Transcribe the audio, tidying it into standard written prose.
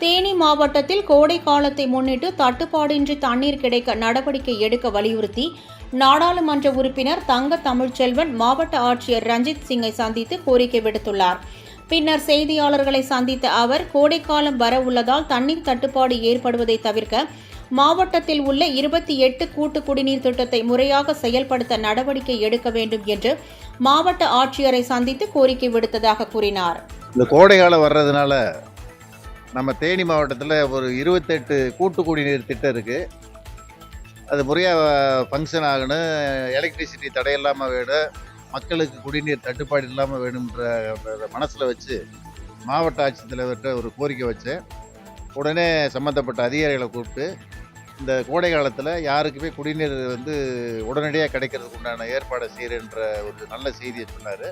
தேனி மாவட்டத்தில் கோடை காலத்தை முன்னிட்டு தட்டுப்பாடின்றி தண்ணீர் கிடைக்க நடவடிக்கை எடுக்க வலியுறுத்தி நாடாளுமன்ற உறுப்பினர் தங்க தமிழ்ச்செல்வன் மாவட்ட ஆட்சியர் ரஞ்சித் சிங்கை சந்தித்து கோரிக்கை விடுத்துள்ளார். பின்னர் செய்தியாளர்களை சந்தித்த அவர், கோடைக்காலம் வர உள்ளதால் தண்ணீர் தட்டுப்பாடு ஏற்படுவதை தவிர்க்க மாவட்டத்தில் உள்ள 28 கூட்டு குடிநீர் திட்டத்தை முறையாக செயல்படுத்த நடவடிக்கை எடுக்க வேண்டும் என்று மாவட்ட ஆட்சியரை சந்தித்து கோரிக்கை விடுத்ததாக கூறினார். இந்த கோடைக்காலம் வர்றதுனால நம்ம தேனி மாவட்டத்தில் ஒரு 28 கூட்டு குடிநீர் திட்டம் இருக்குது. அது முறையாக ஃபங்க்ஷன் ஆகணும், எலக்ட்ரிசிட்டி தடையில்லாமல் வேணும், மக்களுக்கு குடிநீர் தட்டுப்பாடு இல்லாமல் வேணுன்ற மனசில் வச்சு மாவட்ட ஆட்சித்தலைவர்கிட்ட ஒரு கோரிக்கை வச்சேன். உடனே சம்மந்தப்பட்ட அதிகாரிகளை கூப்பிட்டு இந்த கோடை காலத்தில் யாருக்குமே குடிநீர் உடனடியாக கிடைக்கிறதுக்கு உண்டான ஏற்பாடை செய்கிறேன்ற ஒரு நல்ல செய்தியை சொன்னார்.